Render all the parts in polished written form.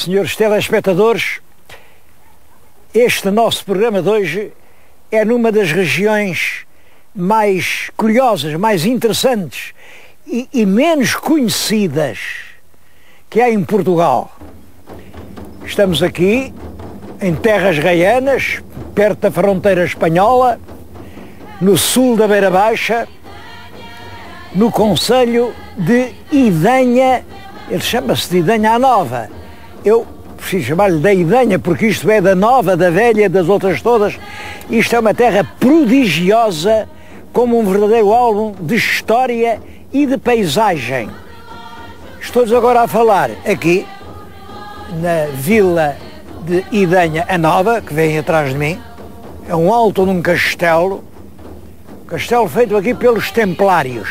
Senhores telespectadores, este nosso programa de hoje é numa das regiões mais curiosas, mais interessantes e menos conhecidas que há em Portugal. Estamos aqui em terras gaianas, perto da fronteira espanhola, no sul da Beira Baixa, no concelho de Idanha. Ele chama-se de Idanha a Nova. Eu preciso chamar-lhe da Idanha porque isto é da Nova, da Velha, das outras todas. Isto é uma terra prodigiosa, como um verdadeiro álbum de história e de paisagem. Estou-lhes agora a falar aqui na vila de Idanha a Nova, que vem atrás de mim. É um alto num castelo feito aqui pelos Templários.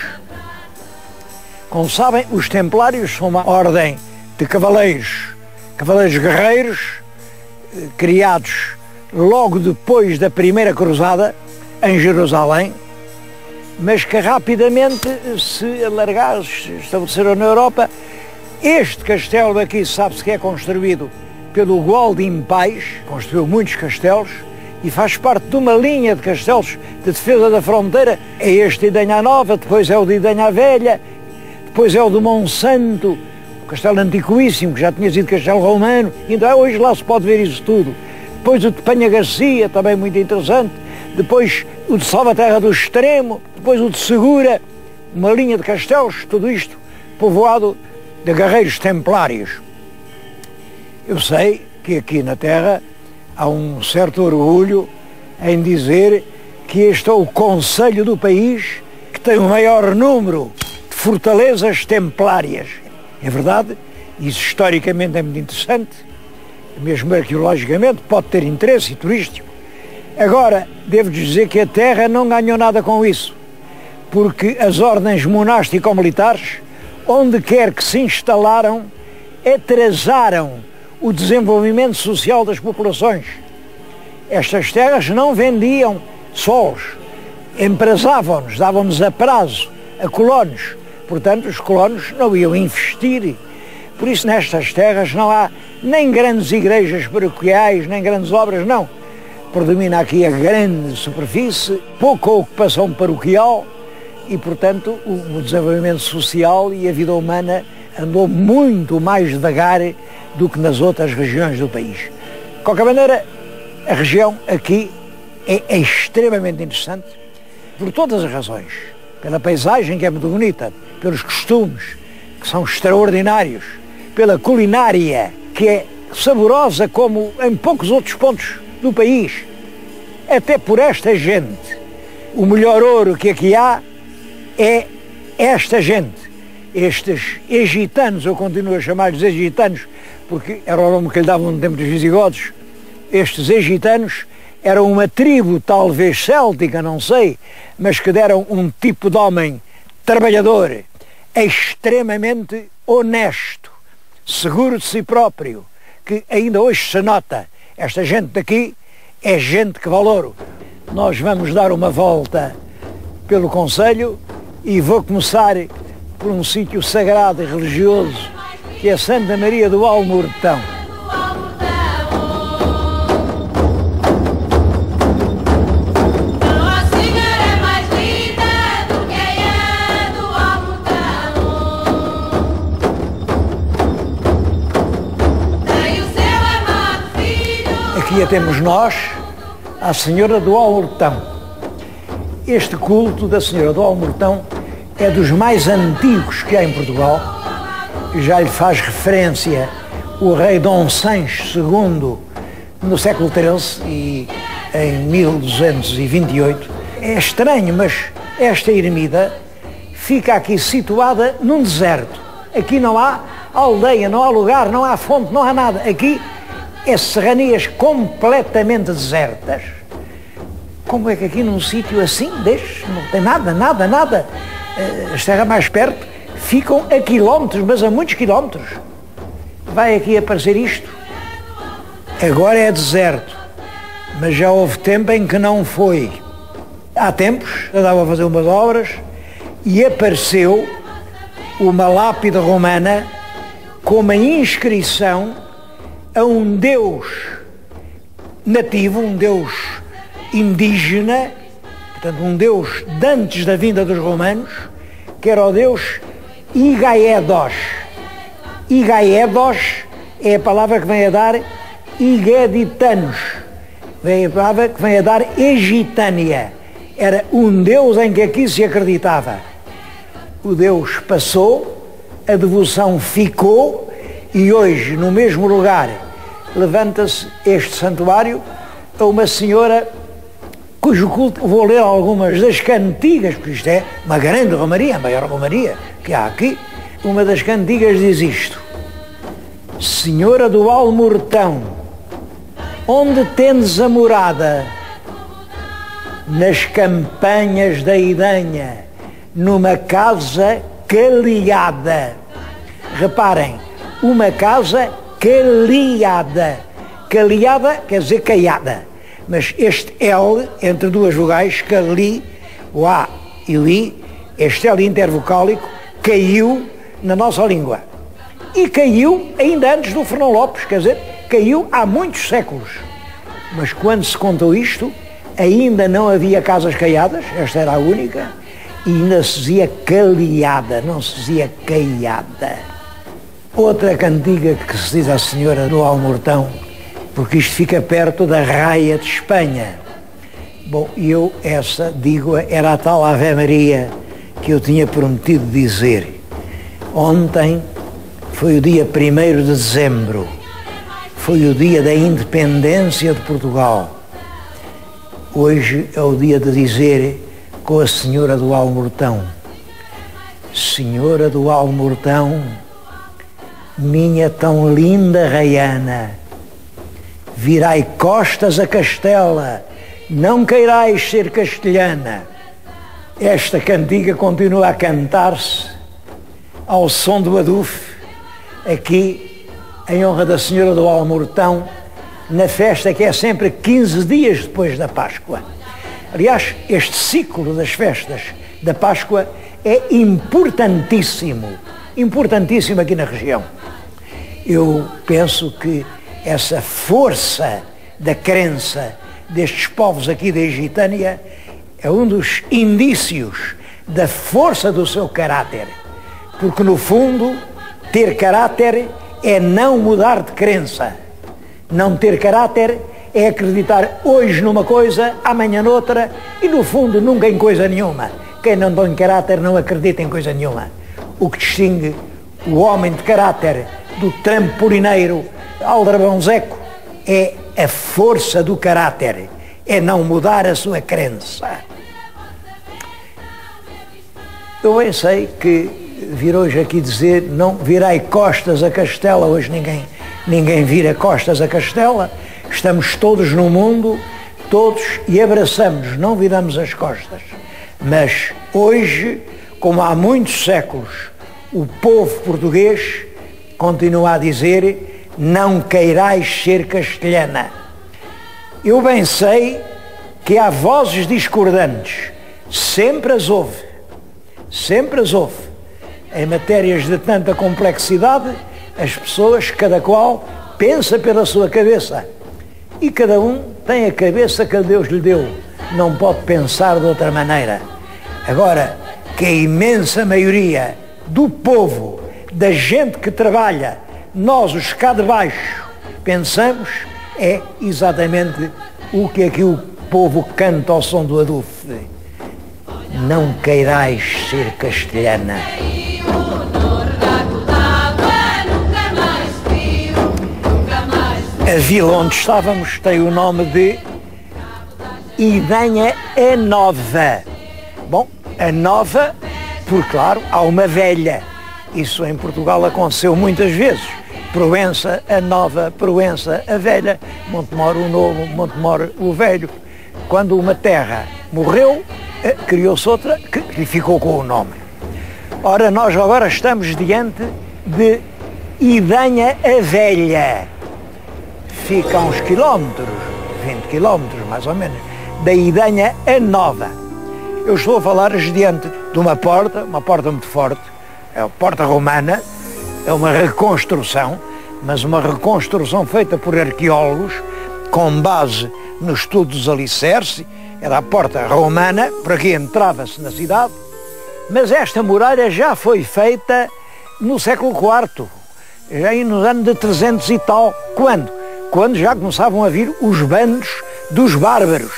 Como sabem, os Templários são uma ordem de cavaleiros guerreiros, criados logo depois da Primeira Cruzada, em Jerusalém, mas que rapidamente se alargaram, se estabeleceram na Europa. Este castelo aqui sabe-se que é construído pelo Gualdim Pais, construiu muitos castelos e faz parte de uma linha de castelos de defesa da fronteira. É este de Idanha Nova, depois é o de Idanha Velha, depois é o de Monsanto, o castelo antiquíssimo, que já tinha sido castelo romano, então hoje lá se pode ver isso tudo. Depois o de Penha Garcia, também muito interessante, depois o de Salvaterra do Extremo, depois o de Segura, uma linha de castelos, tudo isto povoado de guerreiros templários. Eu sei que aqui na terra há um certo orgulho em dizer que este é o concelho do país que tem o maior número de fortalezas templárias. É verdade, isso historicamente é muito interessante, mesmo arqueologicamente pode ter interesse turístico. Agora, devo dizer que a terra não ganhou nada com isso, porque as ordens monástico-militares, onde quer que se instalaram, atrasaram o desenvolvimento social das populações. Estas terras não vendiam solos, emprazavam-nos, davam-nos a prazo, a colonos. Portanto, os colonos não iam investir. Por isso, nestas terras não há nem grandes igrejas paroquiais, nem grandes obras, não. Predomina aqui a grande superfície, pouca ocupação paroquial e, portanto, o desenvolvimento social e a vida humana andou muito mais devagar do que nas outras regiões do país. De qualquer maneira, a região aqui é extremamente interessante por todas as razões. Pela paisagem, que é muito bonita, pelos costumes, que são extraordinários, pela culinária, que é saborosa como em poucos outros pontos do país, até por esta gente. O melhor ouro que aqui há é esta gente, estes egitanos, eu continuo a chamar-lhes egitanos, porque era o nome que lhe davam no tempo dos visigodos. Estes egitanos eram uma tribo, talvez céltica, não sei, mas que deram um tipo de homem trabalhador, extremamente honesto, seguro de si próprio, que ainda hoje se nota. Esta gente daqui é gente que vale ouro. Nós vamos dar uma volta pelo concelho e vou começar por um sítio sagrado e religioso, que é Santa Maria do Almortão. Aqui a temos nós, a Senhora do Almortão. Este culto da Senhora do Almortão é dos mais antigos que há em Portugal. Já lhe faz referência o rei Dom Sancho II no século XIII e em 1228. É estranho, mas esta ermida fica aqui situada num deserto. Aqui não há aldeia, não há lugar, não há fonte, não há nada. Aqui é serranias completamente desertas. Como é que aqui num sítio assim, destes, não tem nada, as terras mais perto ficam a quilómetros, mas a muitos quilómetros. Vai aqui aparecer isto. Agora é deserto, mas já houve tempo em que não foi. Há tempos, andava a fazer umas obras e apareceu uma lápide romana com uma inscrição a um Deus nativo, um Deus indígena, portanto um Deus de antes da vinda dos romanos, que era o Deus Igaedos. Igaedos é a palavra que vem a dar Igeditanos, é a palavra que vem a dar Egitânia. Era um Deus em que aqui se acreditava. O Deus passou, a devoção ficou, e hoje, no mesmo lugar, levanta-se este santuário a uma senhora cujo culto, vou ler algumas das cantigas, porque isto é uma grande romaria, a maior romaria que há aqui. Uma das cantigas diz isto: Senhora do Almortão, onde tendes a morada? Nas campanhas da Idanha, numa casa caliada. Reparem, uma casa caliada. Caliada quer dizer caiada. Mas este L, entre duas vogais, cali, o A e o I, este L intervocálico, caiu na nossa língua. E caiu ainda antes do Fernão Lopes, quer dizer, caiu há muitos séculos. Mas quando se contou isto, ainda não havia casas caiadas, esta era a única, e ainda se dizia caliada, não se dizia caiada. Outra cantiga que se diz à Senhora do Almortão, porque isto fica perto da Raia de Espanha. Bom, eu essa, digo, era a tal Ave Maria que eu tinha prometido dizer. Ontem foi o dia 1º de dezembro, foi o dia da independência de Portugal. Hoje é o dia de dizer com a Senhora do Almortão: Senhora do Almortão, minha tão linda raiana, virai costas a Castela, não queirais ser castelhana. Esta cantiga continua a cantar-se ao som do adufe, aqui em honra da Senhora do Almortão, na festa que é sempre 15 dias depois da Páscoa. Aliás, este ciclo das festas da Páscoa é importantíssimo, importantíssimo aqui na região. Eu penso que essa força da crença destes povos aqui da Egitânia é um dos indícios da força do seu caráter, porque no fundo ter caráter é não mudar de crença. Não ter caráter é acreditar hoje numa coisa, amanhã noutra, e no fundo nunca em coisa nenhuma. Quem não tem caráter não acredita em coisa nenhuma. O que distingue o homem de caráter do trampolineiro aldrabão Zeco é a força do caráter, é não mudar a sua crença. Eu bem sei que vir hoje aqui dizer não virai costas a Castela, hoje ninguém vira costas a Castela, estamos todos no mundo, todos, e abraçamos, não viramos as costas. Mas hoje, como há muitos séculos, o povo português continua a dizer: não queirais ser castelhana. Eu bem sei que há vozes discordantes, sempre as houve, sempre as houve. Em matérias de tanta complexidade, as pessoas, cada qual, pensa pela sua cabeça. E cada um tem a cabeça que Deus lhe deu. Não pode pensar de outra maneira. Agora, que a imensa maioria do povo, da gente que trabalha, nós, os cá de baixo, pensamos, é exatamente o que aqui o povo canta ao som do adufe. Não queirais ser castelhana. A vila onde estávamos tem o nome de Idanha a Nova. Bom, a Nova, por claro, há uma velha. Isso em Portugal aconteceu muitas vezes. Proença a Nova, Proença a Velha, Montemor o Novo, Montemor o Velho. Quando uma terra morreu, criou-se outra que lhe ficou com o nome. Ora, nós agora estamos diante de Idanha a Velha. Fica a uns quilómetros, 20 quilómetros mais ou menos, da Idanha a Nova. Eu estou a falar diante de uma porta muito forte, é a porta romana, é uma reconstrução, mas uma reconstrução feita por arqueólogos, com base no estudo dos alicerces. Era a porta romana, por aqui entrava-se na cidade, mas esta muralha já foi feita no século IV, já aí no ano de 300 e tal. Quando? Quando já começavam a vir os bandos dos bárbaros.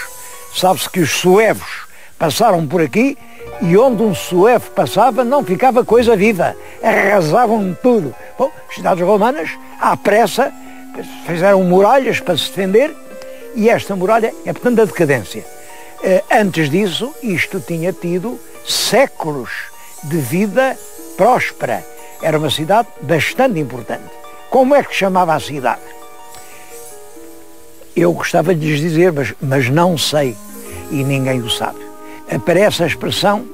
Sabe-se que os suevos passaram por aqui e onde um suevo passava não ficava coisa viva, arrasavam tudo. Bom, as cidades romanas, à pressa, fizeram muralhas para se defender e esta muralha é, portanto, a decadência. Antes disso, isto tinha tido séculos de vida próspera. Era uma cidade bastante importante. Como é que chamava a cidade? Eu gostava de lhes dizer, mas não sei, e ninguém o sabe. Aparece a expressão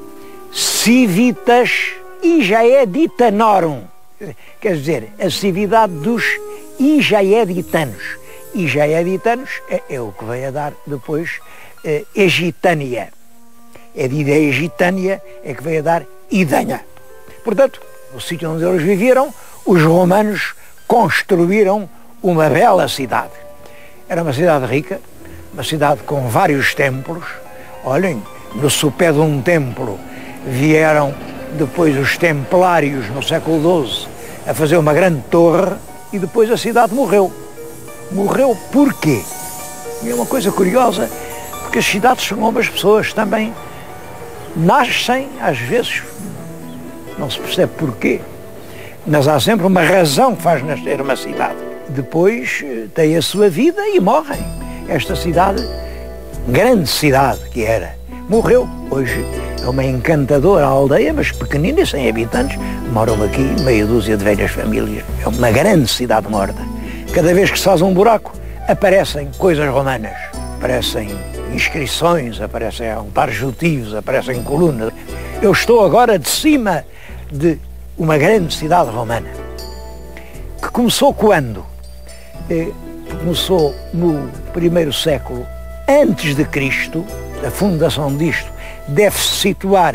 civitas Ijaeditanorum, quer dizer, a cividade dos Ijaeditanos. Ijaeditanos é o que veio a dar depois Egitânia. É de Egitânia é que veio a dar Idanha. Portanto, no sítio onde eles viveram, os romanos construíram uma bela cidade. Era uma cidade rica, uma cidade com vários templos. Olhem, no sopé de um templo vieram depois os templários no século XII a fazer uma grande torre e depois a cidade morreu. Morreu porquê? E é uma coisa curiosa, porque as cidades são como as pessoas também nascem, às vezes, não se percebe porquê, mas há sempre uma razão que faz nascer uma cidade. Depois tem a sua vida e morrem. Esta cidade, grande cidade que era, morreu. Hoje é uma encantadora aldeia, mas pequenina e sem habitantes. Moram aqui meia dúzia de velhas famílias. É uma grande cidade morta. Cada vez que se faz um buraco, aparecem coisas romanas. Aparecem inscrições, aparecem altares votivos, aparecem colunas. Eu estou agora de cima de uma grande cidade romana. Que começou quando? Começou no primeiro século antes de Cristo. A fundação disto deve-se situar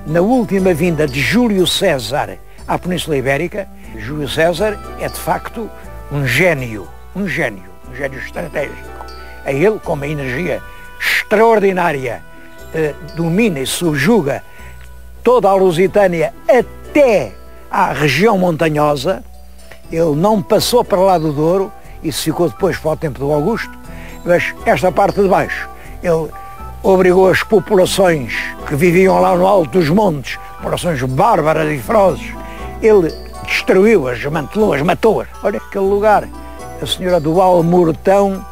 na última vinda de Júlio César à Península Ibérica. Júlio César é de facto um gênio estratégico. É ele, com uma energia extraordinária, domina e subjuga toda a Lusitânia até à região montanhosa. Ele não passou para lá do Douro, isso ficou depois para o tempo do Augusto, mas esta parte de baixo, ele obrigou as populações que viviam lá no alto dos montes, populações bárbaras e ferozes, ele destruiu-as, desmantelou-as, matou-as. Olha aquele lugar, a senhora do Almortão,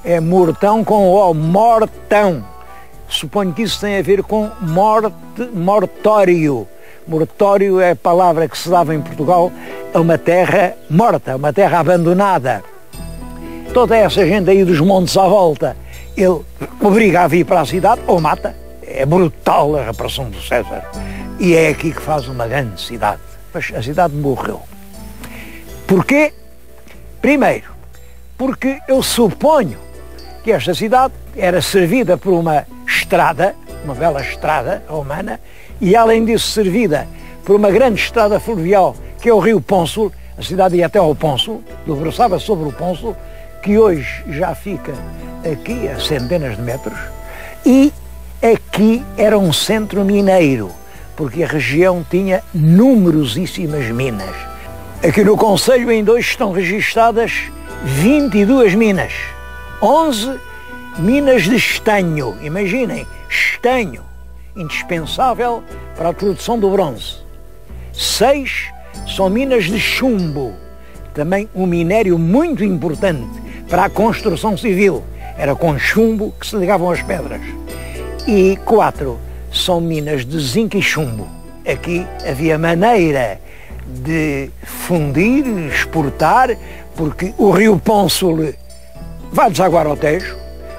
é Mortão com O, Mortão. Suponho que isso tem a ver com morte, mortório. Mortório é a palavra que se dava em Portugal a uma terra morta, uma terra abandonada. Toda essa gente aí dos montes à volta, ele obriga a vir para a cidade ou mata. É brutal a repressão do César. E é aqui que faz uma grande cidade. Mas a cidade morreu. Porquê? Primeiro, porque eu suponho que esta cidade era servida por uma estrada, uma bela estrada romana, e além disso servida por uma grande estrada fluvial, que é o rio Pônsul. A cidade ia até ao Pônsul, debruçava sobre o Pônsul, que hoje já fica aqui a centenas de metros, e aqui era um centro mineiro, porque a região tinha numerosíssimas minas. Aqui no concelho ainda hoje estão registadas 22 minas, 11 minas de estanho, imaginem, estanho, indispensável para a produção do bronze. 6 são minas de chumbo, também um minério muito importante para a construção civil. Era com chumbo que se ligavam as pedras. E 4 são minas de zinco e chumbo. Aqui havia maneira de fundir, exportar, porque o rio Pônsul vai desaguar ao Tejo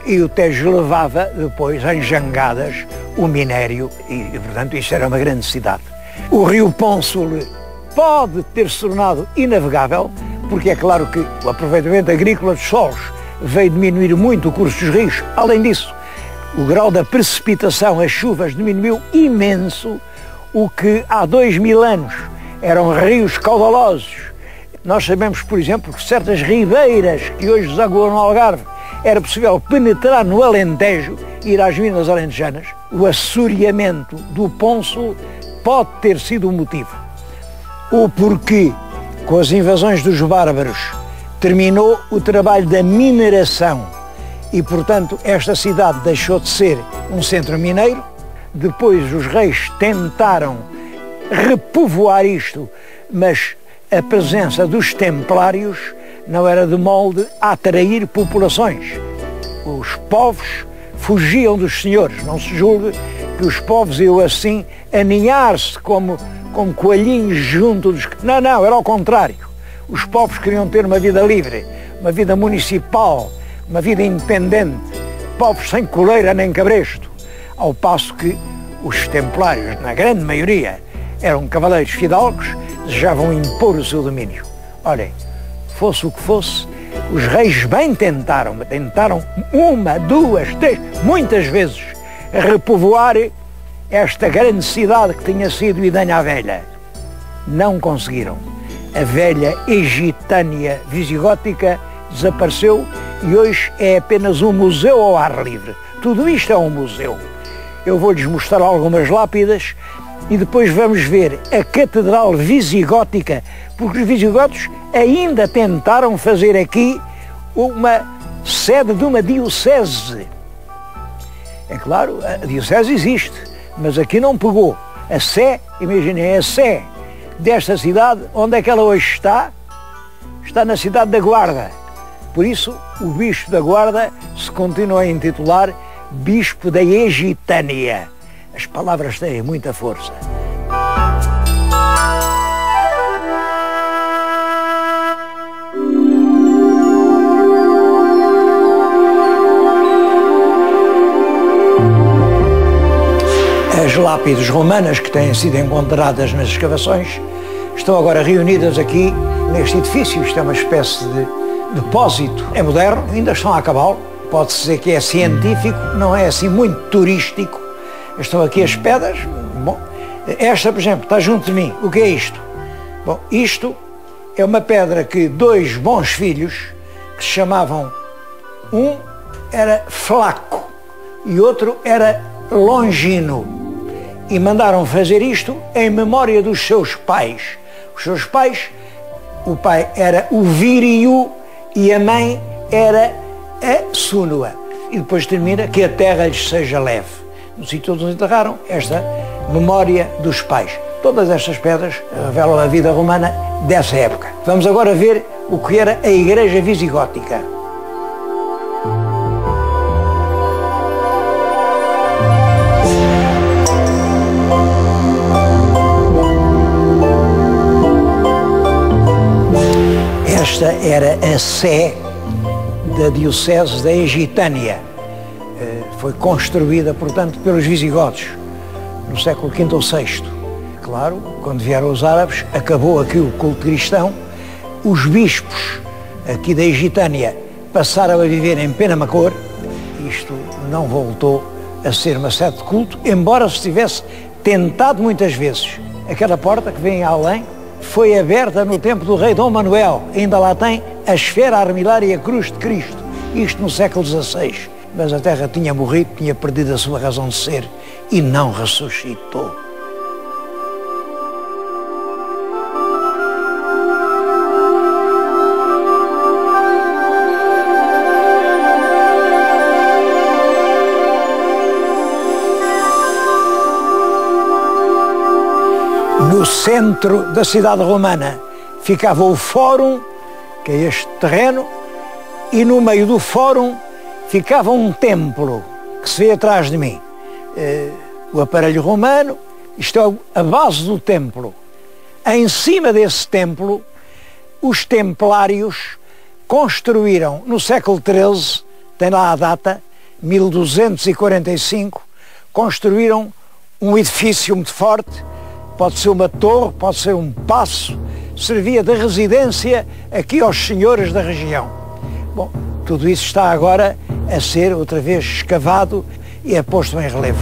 e o Tejo levava depois em jangadas o minério e, portanto, isto era uma grande cidade. O rio Pônsul pode ter se tornado inavegável, porque é claro que o aproveitamento agrícola dos solos veio diminuir muito o curso dos rios. Além disso, o grau da precipitação, as chuvas, diminuiu imenso, o que há 2000 anos eram rios caudalosos, Nós sabemos, por exemplo, que certas ribeiras que hoje desaguam no Algarve, era possível penetrar no Alentejo, ir às minas alentejanas. O assoreamento do Ponço pode ter sido o motivo. O porquê, com as invasões dos bárbaros, terminou o trabalho da mineração e, portanto, esta cidade deixou de ser um centro mineiro. Depois os reis tentaram repovoar isto, mas a presença dos templários não era de molde a atrair populações. Os povos fugiam dos senhores. Não se julgue que os povos iam assim aninhar-se como coelhinhos junto dos... Não, não, era ao contrário. Os povos queriam ter uma vida livre, uma vida municipal, uma vida independente, povos sem coleira nem cabresto. Ao passo que os templários, na grande maioria, eram cavaleiros fidalgos, desejavam impor o seu domínio. Olhem, fosse o que fosse, os reis bem tentaram uma, duas, três, muitas vezes, repovoar esta grande cidade que tinha sido Idanha a Velha. Não conseguiram. A velha Egitânia visigótica desapareceu e hoje é apenas um museu ao ar livre. Tudo isto é um museu. Eu vou-lhes mostrar algumas lápidas e depois vamos ver a Catedral Visigótica, porque os visigodos ainda tentaram fazer aqui uma sede de uma diocese. É claro, a diocese existe, mas aqui não pegou. A sé, imaginem, a sé desta cidade, onde é que ela hoje está? Está na cidade da Guarda. Por isso, o Bispo da Guarda se continua a intitular Bispo da Egitânia. As palavras têm muita força. As lápides romanas que têm sido encontradas nas escavações estão agora reunidas aqui neste edifício. Isto é uma espécie de depósito. É moderno, ainda estão a acabá-lo. Pode-se dizer que é científico, não é assim muito turístico. Estão aqui as pedras. Bom, esta, por exemplo, está junto de mim. O que é isto? Bom, isto é uma pedra que dois bons filhos, que se chamavam, um era Flaco e outro era Longino, e mandaram fazer isto em memória dos seus pais. Os seus pais, o pai era o Vírio e a mãe era a Súnua. E depois termina que a terra lhes seja leve. No sítio onde enterraram esta memória dos pais. Todas estas pedras revelam a vida romana dessa época. Vamos agora ver o que era a Igreja Visigótica. Esta era a sé da Diocese da Egitânia. Foi construída, portanto, pelos visigodos no século V ou VI. Claro, quando vieram os árabes, acabou aqui o culto cristão. Os bispos aqui da Egitânia passaram a viver em Penamacor. Isto não voltou a ser uma sede de culto, embora se tivesse tentado muitas vezes. Aquela porta que vem além foi aberta no tempo do rei Dom Manuel. Ainda lá tem a esfera armilar e a cruz de Cristo. Isto no século XVI. Mas a terra tinha morrido, tinha perdido a sua razão de ser e não ressuscitou. No centro da cidade romana ficava o Fórum, que é este terreno, e no meio do Fórum ficava um templo, que se vê atrás de mim. O aparelho romano, isto é a base do templo. Em cima desse templo, os templários construíram, no século XIII, tem lá a data, 1245, construíram um edifício muito forte. Pode ser uma torre, pode ser um paço, servia de residência aqui aos senhores da região. Bom, tudo isso está agora a ser outra vez escavado e é posto em relevo.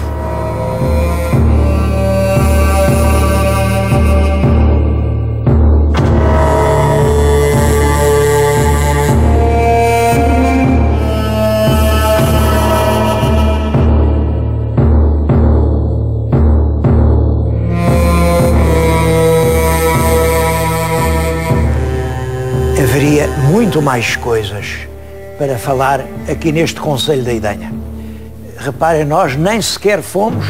Havia muito mais coisas para falar aqui neste Conselho da Idenha. Reparem, nós nem sequer fomos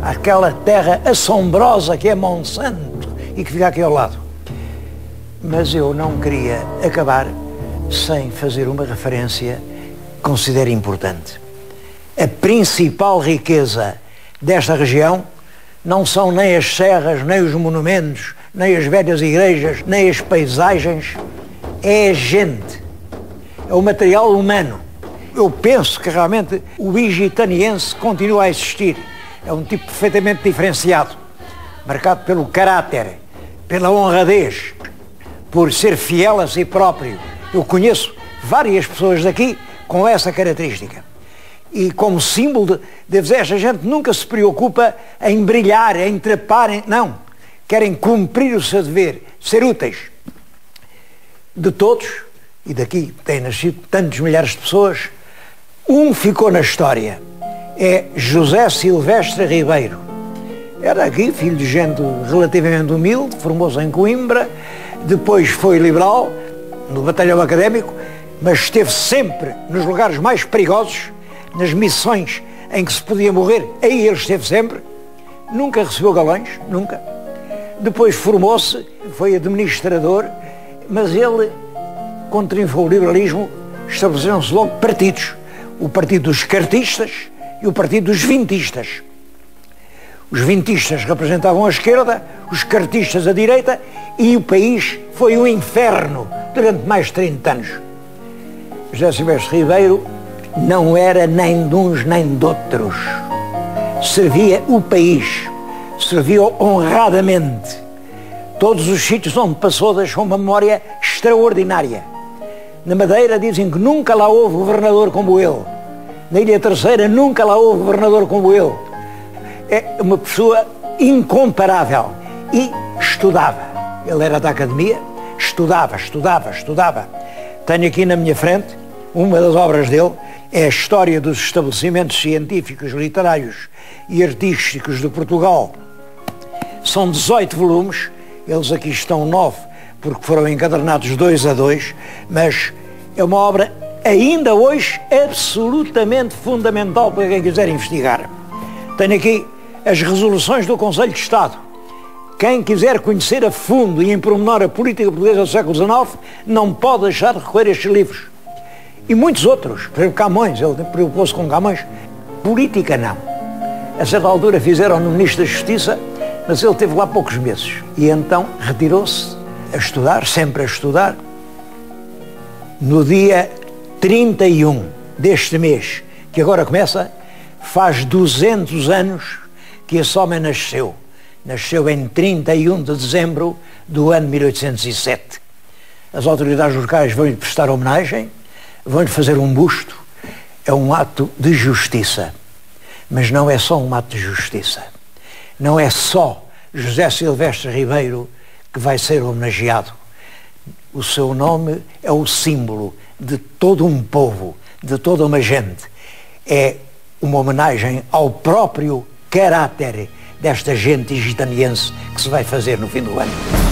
àquela terra assombrosa que é Monsanto e que fica aqui ao lado. Mas eu não queria acabar sem fazer uma referência que considero importante. A principal riqueza desta região não são nem as serras, nem os monumentos, nem as velhas igrejas, nem as paisagens, é a gente, é o material humano. Eu penso que realmente o igitaniense continua a existir. É um tipo perfeitamente diferenciado, marcado pelo caráter, pela honradez, por ser fiel a si próprio. Eu conheço várias pessoas daqui com essa característica. E como símbolo, devo dizer, esta gente nunca se preocupa em brilhar, em trepar, não. Querem cumprir o seu dever, ser úteis. De todos, e daqui têm nascido tantos milhares de pessoas, um ficou na história. É José Silvestre Ribeiro. Era aqui, filho de gente relativamente humilde, formou-se em Coimbra, depois foi liberal, no batalhão académico, mas esteve sempre nos lugares mais perigosos, nas missões em que se podia morrer, aí ele esteve sempre, nunca recebeu galões, nunca. Depois formou-se, foi administrador, mas ele, quando triunfou o liberalismo, estabeleceram-se logo partidos. O partido dos cartistas e o partido dos vintistas. Os vintistas representavam a esquerda, os cartistas a direita, e o país foi um inferno durante mais de 30 anos. José Silvestre Ribeiro não era nem de uns nem de outros. Servia o país, serviu honradamente. Todos os sítios onde passou deixou uma memória extraordinária. Na Madeira dizem que nunca lá houve governador como ele. Na Ilha Terceira nunca lá houve governador como ele. É uma pessoa incomparável. E estudava. Ele era da academia, estudava. Tenho aqui na minha frente, uma das obras dele, é a história dos estabelecimentos científicos, literários e artísticos de Portugal. São 18 volumes, eles aqui estão 9, porque foram encadernados 2 a 2, mas é uma obra ainda hoje absolutamente fundamental para quem quiser investigar. Tenho aqui as resoluções do Conselho de Estado. Quem quiser conhecer a fundo e em pormenor a política portuguesa do século XIX não pode deixar de recolher estes livros. E muitos outros, por exemplo, Camões, ele preocupou-se com Camões. Política não. A certa altura fizeram-no Ministro da Justiça, mas ele teve lá poucos meses. E então retirou-se a estudar, sempre a estudar. No dia 31 deste mês, que agora começa, faz 200 anos que esse homem nasceu. Nasceu em 31 de dezembro do ano 1807. As autoridades locais vão-lhe prestar homenagem, vão-lhe fazer um busto. É um ato de justiça. Mas não é só um ato de justiça. Não é só José Silvestre Ribeiro que vai ser homenageado. O seu nome é o símbolo de todo um povo, de toda uma gente. É uma homenagem ao próprio caráter desta gente gitaniense que se vai fazer no fim do ano.